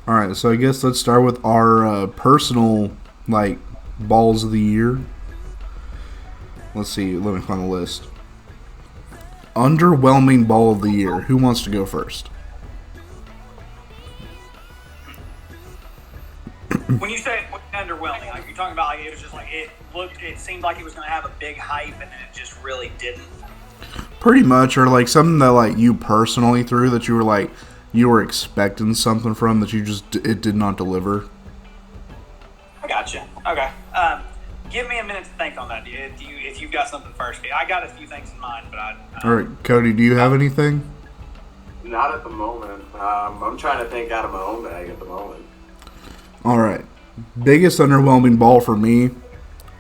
All right, so I guess let's start with our personal like balls of the year. Let's see. Let me find the list. Underwhelming ball of the year. Who wants to go first? When you say underwhelming, like you're talking about, like it was just like it seemed like it was going to have a big hype, and then it just really didn't. Pretty much, or like something that like you personally threw that you were like you were expecting something from that you just it did not deliver. I gotcha. Okay. Give me a minute to think on that. If you've got something first, I got a few things in mind, but All right, Cody, do you have anything? Not at the moment. I'm trying to think out of my own bag at the moment. All right, biggest underwhelming ball for me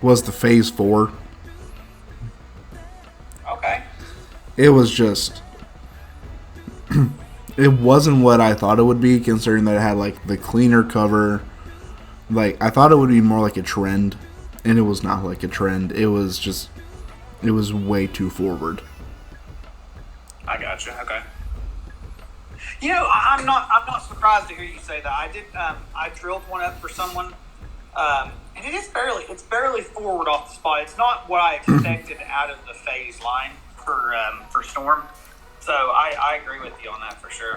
was the Phase 4. Okay. It was just it wasn't what I thought it would be, considering that it had like the cleaner cover. Like I thought it would be more like a trend, and it was not like a trend. It was way too forward. I gotcha. Okay. I'm not surprised to hear you say that. I did. I drilled one up for someone, and it's barely forward off the spot. It's not what I expected out of the phase line for Storm. So I agree with you on that for sure.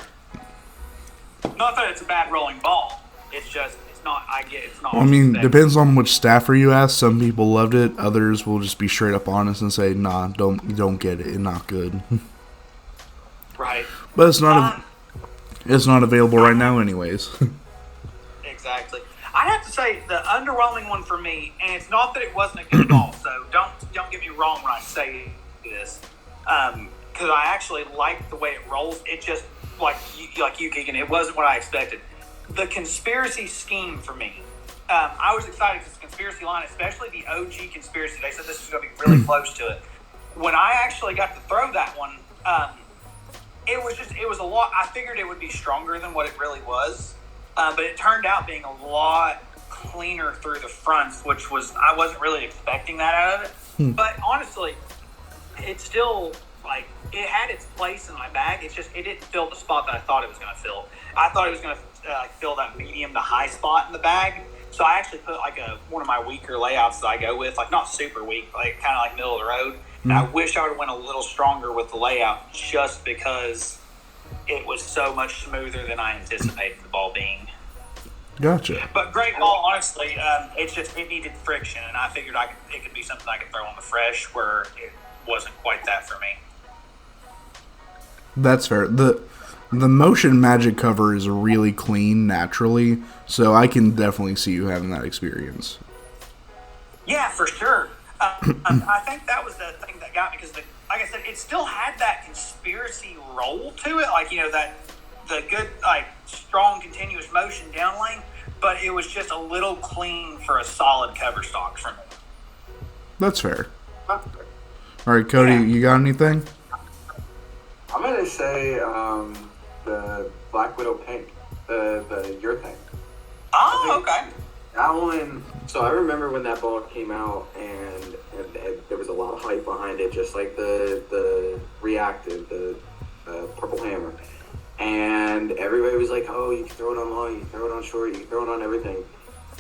Not that it's a bad rolling ball. It's just it's not. It's not. I mean, depends on which staffer you ask. Some people loved it. Others will just be straight up honest and say, "Nah, don't get it. It's not good." Right. But it's not available right now, anyways. Exactly. I have to say the underwhelming one for me, and it's not that it wasn't a good ball. So don't get me wrong when I say this, because I actually like the way it rolls. It just like you, Keegan. It wasn't what I expected. The conspiracy scheme for me. I was excited because the conspiracy line, especially the OG conspiracy, they said this was going to be really close to it. When I actually got to throw that one, it was a lot. I figured it would be stronger than what it really was, but it turned out being a lot cleaner through the fronts, which was I wasn't really expecting that out of it. But honestly, it still it had its place in my bag. It's just it didn't fill the spot that I thought it was going to fill. I thought it was going to fill that medium to high spot in the bag. So I actually put one of my weaker layouts that I go with, like not super weak, like kind of like middle of the road. And I wish I would have went a little stronger with the layout just because it was so much smoother than I anticipated the ball being. Gotcha. But great ball, honestly. It needed friction, and I figured it could be something I could throw on the fresh where it wasn't quite that for me. That's fair. The Motion Magic cover is really clean naturally, so I can definitely see you having that experience. Yeah, for sure. I think that was the thing that got me because, like I said, it still had that conspiracy roll to it, that the good, strong, continuous motion down lane, but it was just a little clean for a solid cover stock for me. That's fair. All right, Cody, you got anything? I'm gonna say the Black Widow pink, the urethane. Oh, okay. That one. So I remember when that ball came out, and there was a lot of hype behind it, just like the reactive, the purple hammer, and everybody was like, "Oh, you can throw it on long, you can throw it on short, you can throw it on everything."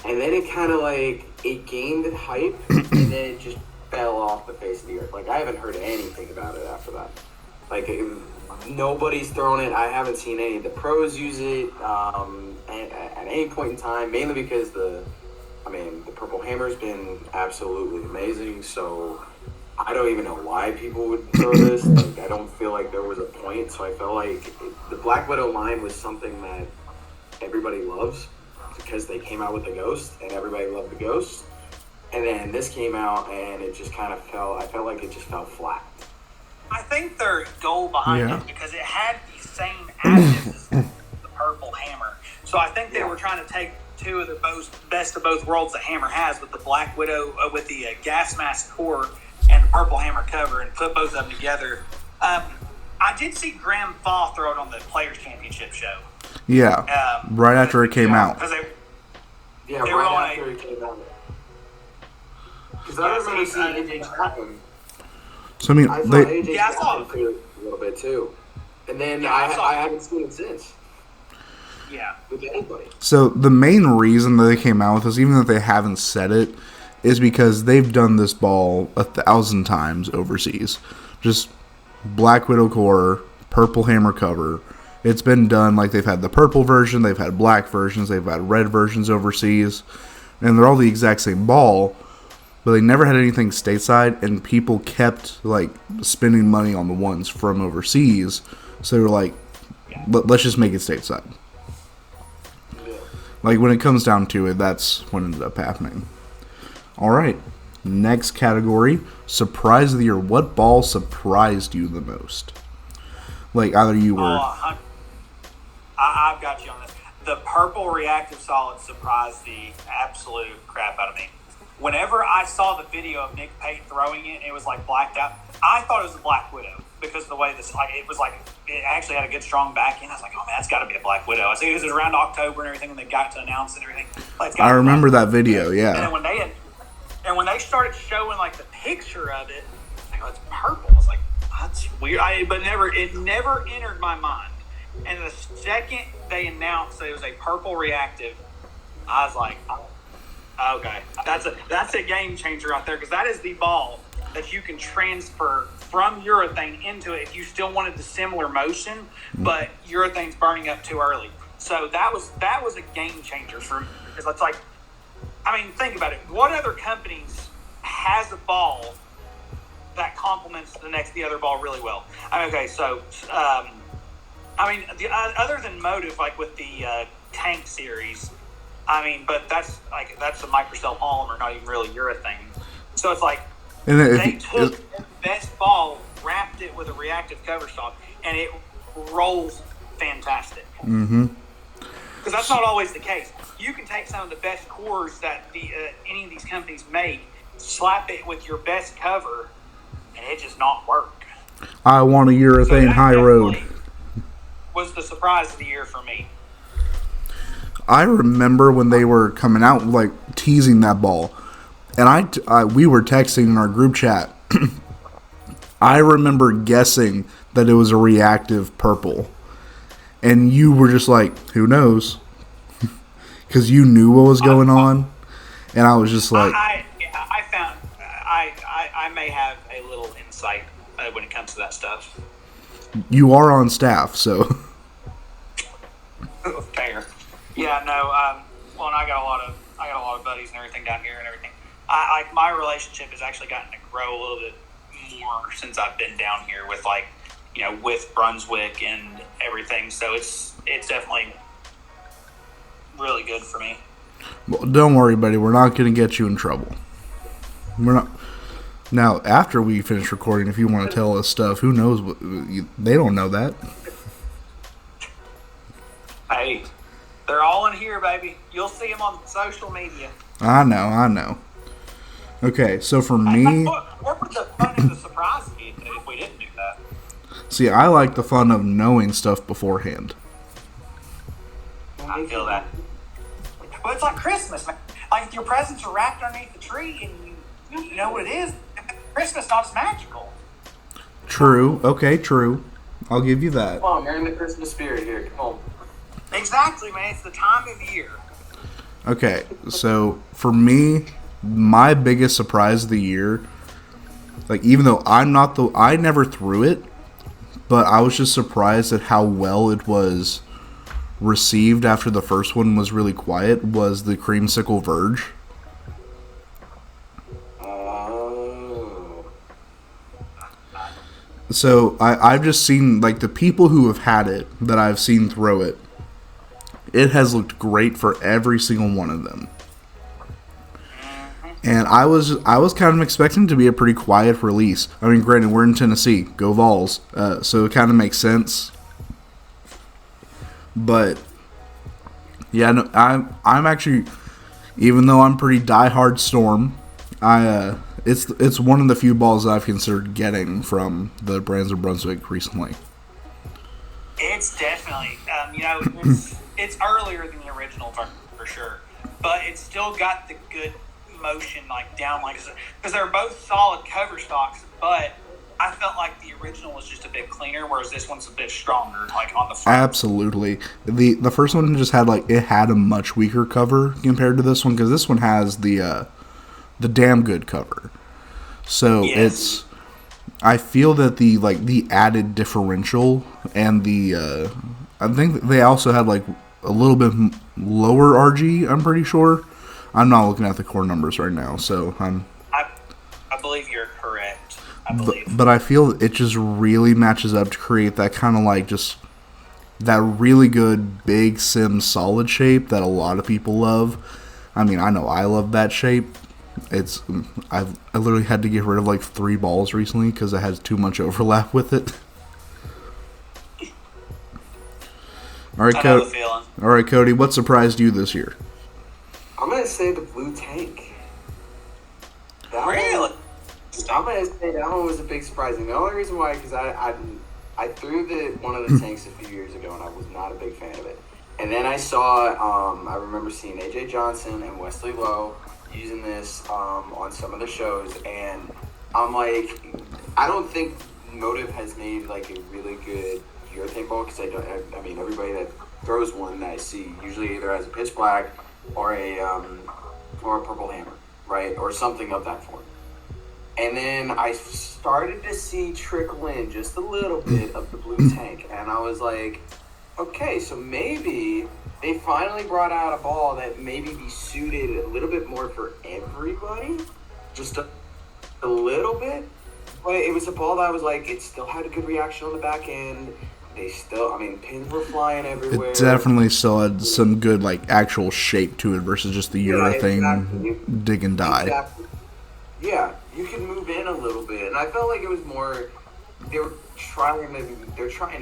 And then it kind of it gained hype, and then it just fell off the face of the earth. I haven't heard anything about it after that. Nobody's thrown it. I haven't seen any of the pros use it at any point in time, mainly because the purple hammer's been absolutely amazing, so I don't even know why people would throw this. I don't feel like there was a point, so I felt like the Black Widow line was something that everybody loves because they came out with the Ghost, and everybody loved the Ghost. And then this came out, and it just kind of I felt like it just fell flat. I think their goal behind it, because it had the same additives as the purple hammer. So I think they were trying to take two of the best of both worlds that Hammer has with the Black Widow, with the gas mask core and the purple hammer cover, and put both of them together. I did see Graham Fall throw it on the Players' Championship show. Yeah, right after it came out. They right after it came out. Because I remember seeing AJ happen. So I saw AJ a little bit too, and then I haven't seen it since. Yeah. with anybody. So the main reason that they came out with this, even if they haven't said it, is because they've done this ball 1,000 times overseas. Just Black Widow core, purple hammer cover. It's been done like they've had the purple version, they've had black versions, they've had red versions overseas, and they're all the exact same ball, but they never had anything stateside, and people kept like spending money on the ones from overseas. So they were like, let's just make it stateside. Like, when it comes down to it, that's what ended up happening. All right, next category, surprise of the year. What ball surprised you the most? Like, either you were... I've got you on this. The purple reactive solid surprised the absolute crap out of me. Whenever I saw the video of Nick Pate throwing it, and it was like blacked out, I thought it was a Black Widow because of the way this, like, it was like, it actually had a good strong back end. I was like, oh man, that's got to be a Black Widow. I think it was around October and everything when they got to announce it and everything. Like, I remember that video, yeah. And when they started showing like the picture of it, I go, it's purple. I was like, that's weird. It never entered my mind. And the second they announced that it was a purple reactive, I was like, okay, that's a game changer out there, because that is the ball that you can transfer from urethane into it if you still wanted the similar motion, but urethane's burning up too early. So that was a game changer for me, because it's like, I mean, think about it. What other companies has a ball that complements the other ball really well? Okay, so other than Motive, like with the Tank series, but that's a microcell polymer, not even really urethane. So it's like they took the best ball, wrapped it with a reactive cover stock, and it rolls fantastic. Mm-hmm. Because that's not always the case. You can take some of the best cores that any of these companies make, slap it with your best cover, and it just not work. I want a urethane high road. Was the surprise of the year for me. I remember when they were coming out, like, teasing that ball, and we were texting in our group chat. I remember guessing that it was a reactive purple, and you were just like, who knows? Because you knew what was going on, and I was just like... I may have a little insight when it comes to that stuff. You are on staff, so... Fair. Yeah, no. Well, and I got a lot of buddies and everything down here and everything. My relationship has actually gotten to grow a little bit more since I've been down here with, like, with Brunswick and everything. So it's definitely really good for me. Well, don't worry, buddy. We're not going to get you in trouble. We're not. Now, after we finish recording, if you want to tell us stuff, who knows what? They don't know that. Hey, they're all in here, baby. You'll see them on social media. I know. Okay, so for me... What would the fun and the surprise be if we didn't do that? See, I like the fun of knowing stuff beforehand. I feel that. Well, it's like Christmas, man. Like, if your presents are wrapped underneath the tree and you know what it is, Christmas not as magical. True. Okay, true. I'll give you that. Come on, you're in the Christmas spirit here. Come on. Exactly, man. It's the time of the year. Okay, so for me, my biggest surprise of the year, like, even though I never threw it, but I was just surprised at how well it was received after the first one was really quiet, was the Creamsicle Verge. So I've just seen, like, the people who have had it that I've seen throw it, it has looked great for every single one of them. And I was kind of expecting it to be a pretty quiet release. I mean, granted, we're in Tennessee, go Vols, so it kind of makes sense. But yeah, no, I'm actually, even though I'm pretty diehard Storm, it's one of the few balls that I've considered getting from the Brands of Brunswick recently. It's definitely, it's earlier than the original for sure, but it's still got the good motion, like, down, like, because they're both solid cover stocks, but I felt like the original was just a bit cleaner, whereas this one's a bit stronger, like on the front. Absolutely. The first one just had it had a much weaker cover compared to this one, because this one has the damn good cover. So Yes. I feel that the added differential and I think they also had a little bit lower RG. I'm pretty sure. I'm not looking at the core numbers right now, so I believe you're correct. I believe. But I feel it just really matches up to create that kind of just that really good big sim solid shape that a lot of people love. I mean, I know I love that shape. I literally had to get rid of 3 balls recently because it has too much overlap with it. All right, I know the feeling. All right, Cody. What surprised you this year? I'm gonna say the blue tank. Really? I'm gonna say that one was a big surprise, and the only reason why, because I threw one of the tanks a few years ago, and I was not a big fan of it. And then I saw, I remember seeing AJ Johnson and Wesley Lowe using this on some of the shows, and I'm like, I don't think Motive has made a really good urethane ball, because I mean everybody that throws one that I see usually either has a pitch black or a purple hammer, right, or something of that form. And then I started to see trickle in just a little bit of the blue tank, and I was like, okay, so maybe they finally brought out a ball that maybe be suited a little bit more for everybody, just a little bit. But it was a ball that was it still had a good reaction on the back end. They still, I mean, pins were flying everywhere. It definitely still had some good actual shape to it versus just the urethane dig and die. Exactly. Yeah, you can move in a little bit, and I felt like it was more. They're trying to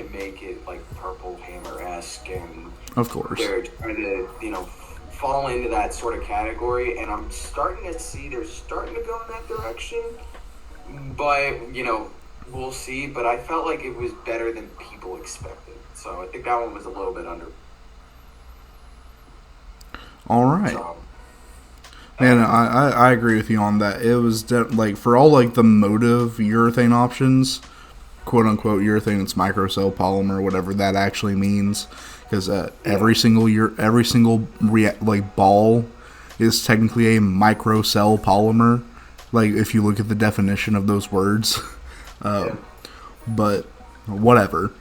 make it Purple Hammer-esque, and of course they're trying to fall into that sort of category. And I'm starting to see they're starting to go in that direction, but we'll see. But I felt like it was better than people expected, so I think that one was a little bit under. All right. Man, I agree with you on that. It was for all the Motive urethane options, quote unquote urethane, it's microcell polymer, whatever that actually means, because every single ball is technically a microcell polymer. If you look at the definition of those words, but whatever.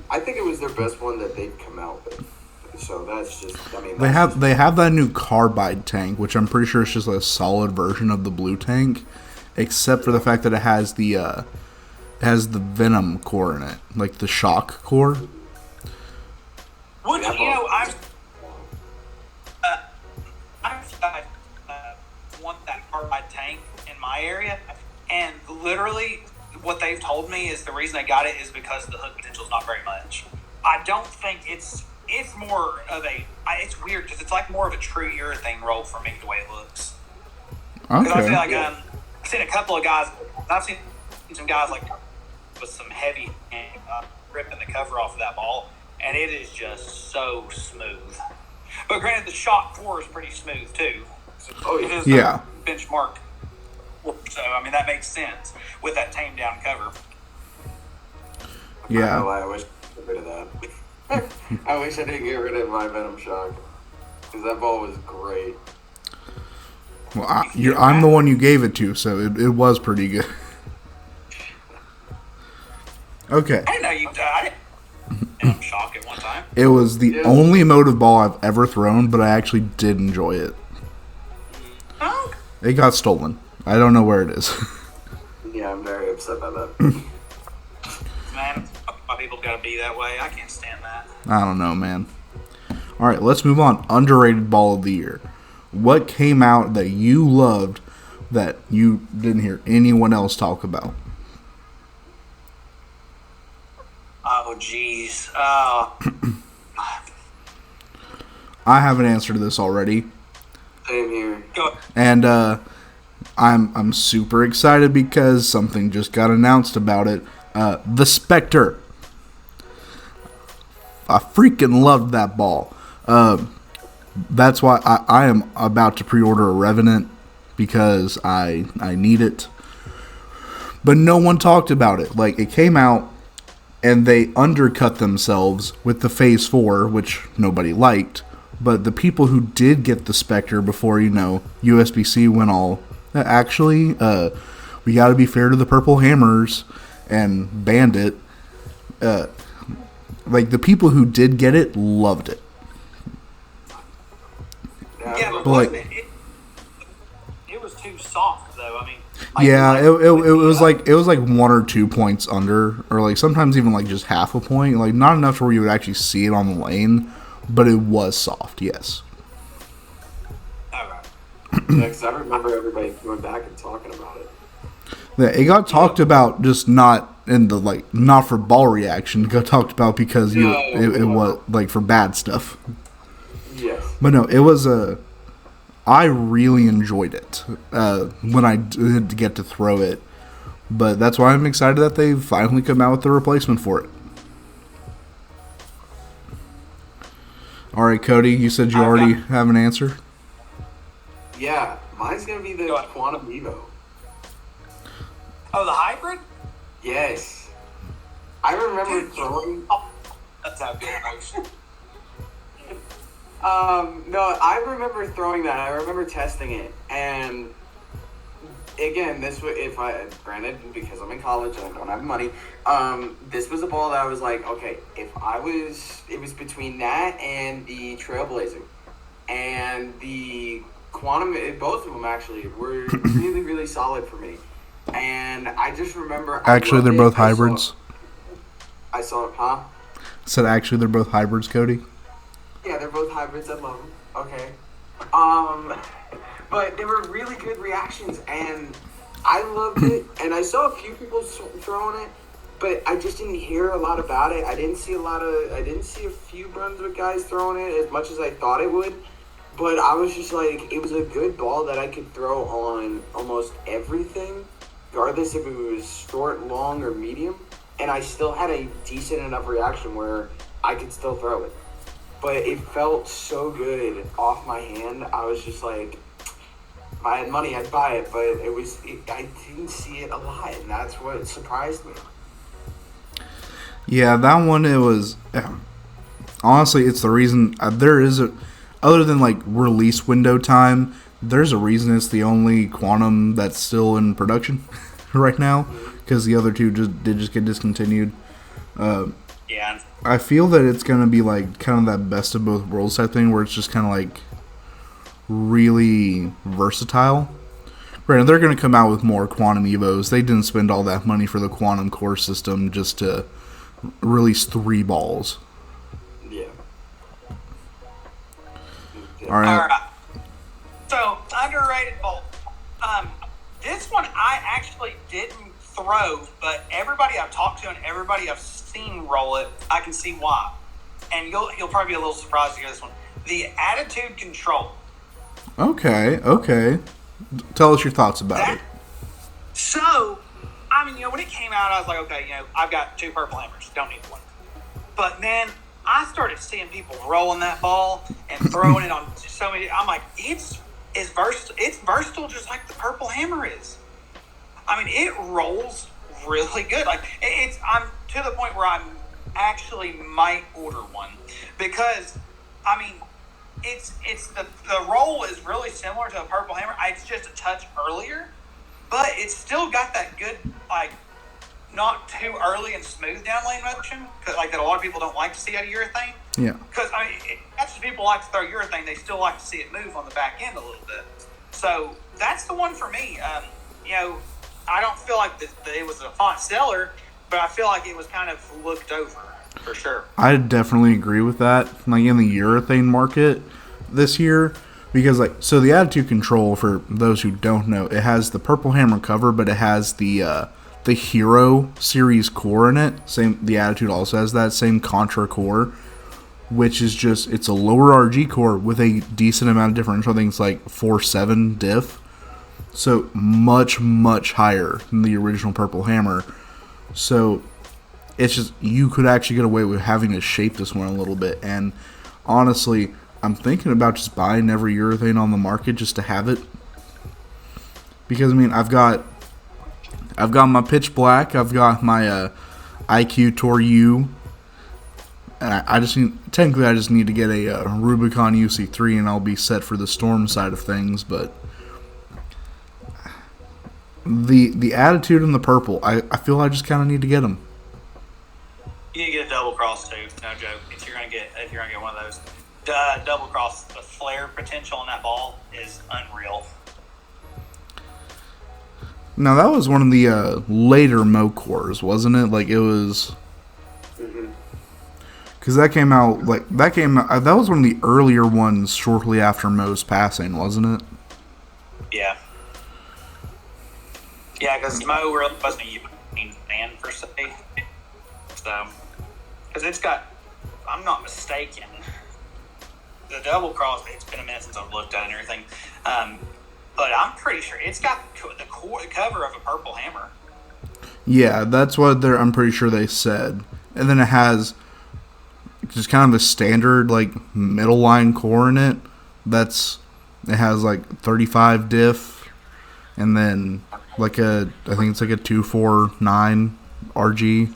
I think it was their best one that they've come out with. So that's just, I mean, they have that new carbide tank, which I'm pretty sure is just a solid version of the blue tank, except for the fact that it has the venom core in it, the shock core. Which I want that carbide tank in my area, and literally what they've told me is the reason they got it is because the hook potential is not very much. I don't think it's more of it's weird because it's more of a true urethane roll for me the way it looks. Okay. I feel I've seen a couple of guys. I've seen some guys with some heavy ripping the cover off of that ball, and it is just so smooth. But granted, the shock core is pretty smooth too. So it is the benchmark. So I mean that makes sense with that tamed down cover. Yeah. I wish I got rid of that. I wish I didn't get rid of my Venom Shock, because that ball was great. Well, I'm the one you gave it to, so it was pretty good. Okay. I didn't know you died. Venom Shock at one time. It was the only Motive ball I've ever thrown, but I actually did enjoy it. Oh. It got stolen. I don't know where it is. Yeah, I'm very upset by that. Man, why people gotta be that way? I can't stand that. I don't know, man. All right, let's move on. Underrated ball of the year. What came out that you loved that you didn't hear anyone else talk about? Oh, jeez. I have an answer to this already. Same here. Go. And I'm super excited because something just got announced about it. The Spectre. I freaking loved that ball. That's why I am about to pre-order a Revenant, because I need it. but no one talked about it. Like, it came out, and they undercut themselves with the Phase 4, which nobody liked. But the people who did get the Spectre before, USB-C went all, actually, we got to be fair to the Purple Hammers and banned it. Like, the people who did get it loved it. Yeah, but like, wasn't it was too soft though. I mean, yeah, it was like 1 or 2 points under, or like sometimes even like just half a point, like not enough to where you would actually see it on the lane, but it was soft, yes. okay. Yeah, 'cause I remember everybody going back and talking about it. Yeah, it got talked about, just not in the not for ball reaction. It got talked about because it was like for bad stuff. Yes. But no, it was I really enjoyed it when I did get to throw it. But that's why I'm excited that they've finally come out with the replacement for it. All right, Cody, you said you already have an answer? Yeah, mine's going to be the Quantum Evo. Oh, the hybrid? Yes. I remember throwing... That's how good motion. No, I remember throwing that. I remember testing it, and again, this was granted, because I'm in college and I don't have money. This was a ball that I was like, okay, it was between that and the Trailblazer, and the Quantum. Both of them actually were really, really solid for me, and I just remember. Actually, they're both hybrids. I saw, huh? Said actually, they're both hybrids, Cody. Yeah, they're both hybrids. I love them. Okay. But they were really good reactions, and I loved it. And I saw a few people throwing it, but I just didn't hear a lot about it. I didn't see a few Brunswick guys throwing it as much as I thought it would. But I was just like, it was a good ball that I could throw on almost everything, regardless if it was short, long, or medium. And I still had a decent enough reaction where I could still throw it. But it felt so good off my hand. I was just like, if I had money, I'd buy it. But I didn't see it a lot, and that's what surprised me. Yeah, that one, it was... honestly, it's the reason... other than, release window time, there's a reason it's the only Quantum that's still in production right now. Because the other two did get discontinued. Yeah. I feel that it's going to be, kind of that best of both worlds type thing, where it's just kind of, really versatile. Granted, they're going to come out with more Quantum Evos. They didn't spend all that money for the Quantum Core system just to release 3 balls. Yeah. All right. So, underrated bolt. This one I actually didn't throw, but everybody I've talked to and everybody I've seen roll it, I can see why. And you'll probably be a little surprised to hear this one. The attitude control. Okay. Tell us your thoughts about it. So, I mean, when it came out, I was like, okay, I've got 2 purple hammers, don't need one. But then I started seeing people rolling that ball and throwing it on so many. I'm like, it's versatile just like the purple hammer is. I mean, it rolls really good. I'm to the point where I actually might order one because, I mean, it's the roll is really similar to a purple hammer. It's just a touch earlier, but it's still got that good, not too early and smooth down lane motion, because that a lot of people don't like to see out of urethane. Yeah. Because that's what people like to throw urethane. They still like to see it move on the back end a little bit. So that's the one for me. I don't feel like that it was a font seller, but I feel like it was kind of looked over for sure. I definitely agree with that. In the urethane market this year, because so the attitude control, for those who don't know, it has the purple hammer cover, but it has the Hero series core in it. The attitude also has that same Contra core, which is it's a lower RG core with a decent amount of differential. I think it's 4.7 diff. So much, much higher than the original purple hammer. So it's just, you could actually get away with having to shape this one a little bit. And honestly, I'm thinking about just buying every urethane on the market just to have it. Because, I mean, I've got I've got my pitch black. I've got my IQ Tour U. And I just need, technically, I just need to get a Rubicon UC3, and I'll be set for the Storm side of things. But the attitude in the purple, I feel I just kind of need to get them. You need to get a double cross too. No joke. If you're gonna get one of those, double cross, the flare potential on that ball is unreal. Now that was one of the later Mocors, wasn't it? Like it was. Because that came out, that was one of the earlier ones shortly after Mo's passing, wasn't it? Yeah. Yeah, because Mo really wasn't a European fan per se. So, because it's got, I'm not mistaken, the double cross, it's been a minute since I've looked at it and everything, but I'm pretty sure it's got the cover of a purple hammer. Yeah, that's what I'm pretty sure they said. And then it has just kind of the standard middle line core in it. It has 35 diff, and then I think it's a 249 RG.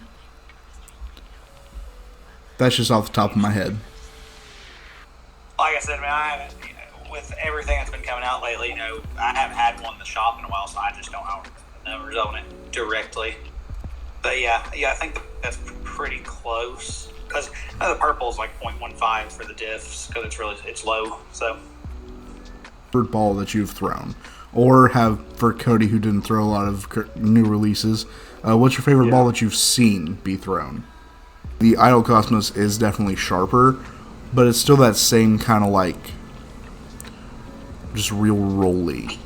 That's just off the top of my head. Like I said, man, I haven't, with everything that's been coming out lately, I haven't had one in the shop in a while, so I just don't have the numbers on it directly. But yeah, I think that's pretty close. Because the purple is 0.15 for the diffs, because it's low. So, favorite ball that you've thrown, or have for Cody, who didn't throw a lot of new releases, what's your favorite ball that you've seen be thrown? The Idol Cosmos is definitely sharper, but it's still that same kind of just real rolly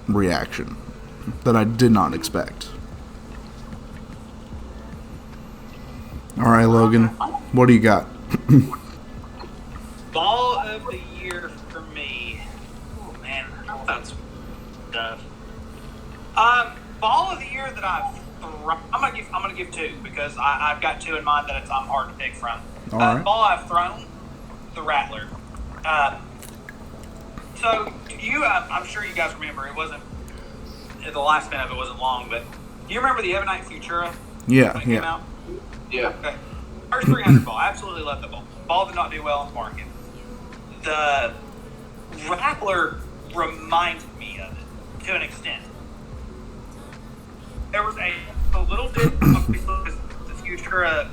reaction that I did not expect. All right, Logan, what do you got? Ball of the year for me. Oh man, that's tough. Ball of the year that I'm gonna give two, because I've got two in mind that I'm hard to pick from. All right. Ball I've thrown, the Rattler. So I'm sure you guys remember, it wasn't, the last minute of it wasn't long, but do you remember the Ebonite Futura? Yeah, when it came out? Yeah. Okay. First 300 ball. I absolutely love the ball. Ball did not do well on the market. The Rattler reminded me of it to an extent. There was a little bit of the Futura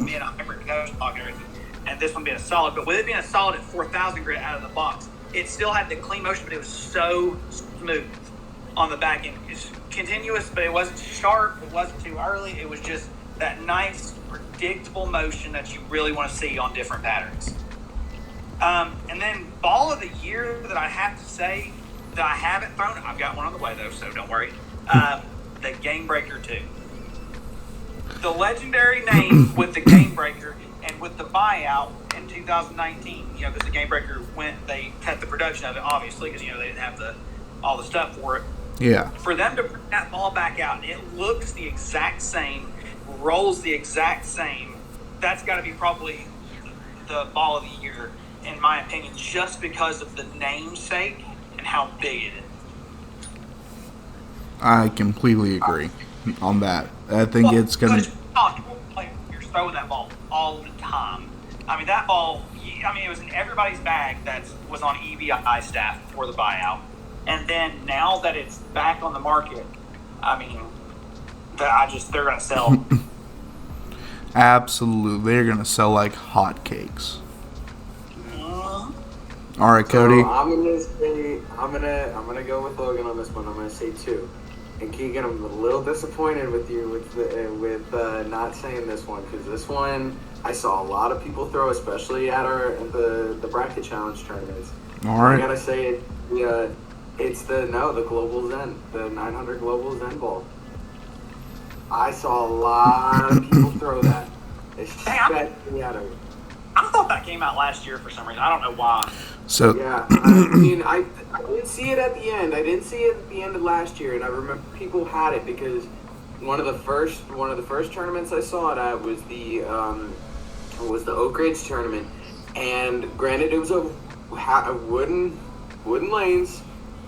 being a hybrid coach block and everything, and this one being a solid. But with it being a solid at 4,000 grit out of the box, it still had the clean motion, but it was so smooth on the back end. It's continuous, but it wasn't sharp. It wasn't too early. It was just that nice, predictable motion that you really want to see on different patterns. And then ball of the year that I have to say that I haven't thrown, I've got one on the way though, so don't worry. The Game Breaker 2. The legendary name with the Game Breaker and with the buyout in 2019, because the Game Breaker they cut the production of it, obviously, because, they didn't have all the stuff for it. Yeah. For them to bring that ball back out, and it looks the exact same, rolls the exact same, that's got to be probably the ball of the year, in my opinion, just because of the namesake and how big it is. I completely agree on that. I think it's going to... You're throwing that ball all the time. I mean, that ball, it was in everybody's bag that was on EBI staff before the buyout. And then now that it's back on the market, they're going to sell. Absolutely. They're going to sell like hotcakes. All right, Cody. So I'm gonna go with Logan on this one. I'm gonna say two. And Keegan, I'm a little disappointed with you with not saying this one, because this one I saw a lot of people throw, especially at the bracket challenge tournaments. All right. I gotta say it's the Global Zen, the 900 Global Zen ball. I saw a lot of people throw that, especially out of it. I thought that came out last year for some reason. I don't know why. So yeah, I didn't see it at the end. I didn't see it at the end of last year, and I remember people had it because one of the first tournaments I saw it at was the Oak Ridge tournament, and granted it was a wooden lanes,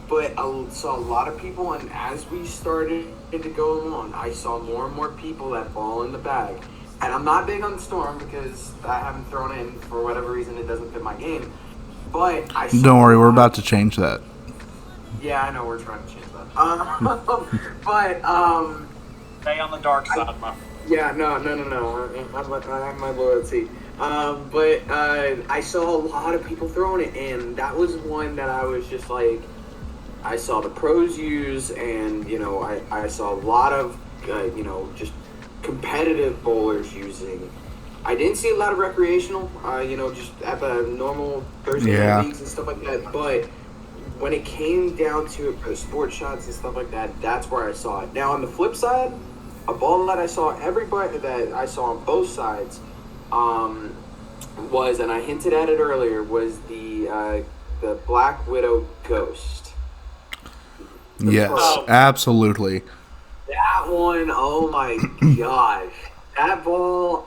But I saw a lot of people, and as we started to go along, I saw more and more people that fall in the bag. And I'm not big on Storm because I haven't thrown it in for whatever reason. It doesn't fit my game. But I saw Don't worry, we're about to change that. Yeah, I know we're trying to change that. But Stay on the dark side, man. yeah, no. I have my loyalty. But I saw a lot of people throwing it, and that was one that I was just like, I saw the pros use, and I saw a lot of just competitive bowlers using. I didn't see a lot of recreational, just at the normal Thursday night leagues and stuff like that. But when it came down to it for the sports shots and stuff like that, that's where I saw it. Now on the flip side, a ball that I saw everybody that I saw on both sides was, and I hinted at it earlier, was the Black Widow Ghost. Yes, absolutely. That one, oh my gosh. That ball,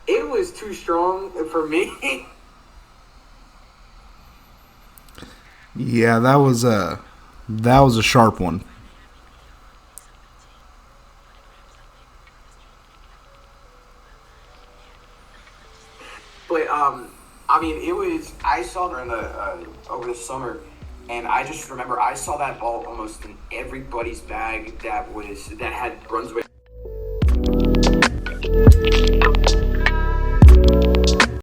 it was too strong for me. Yeah, that was a sharp one. But it was. I saw during the over the summer, and I just remember I saw that ball almost in everybody's bag that had Brunswick.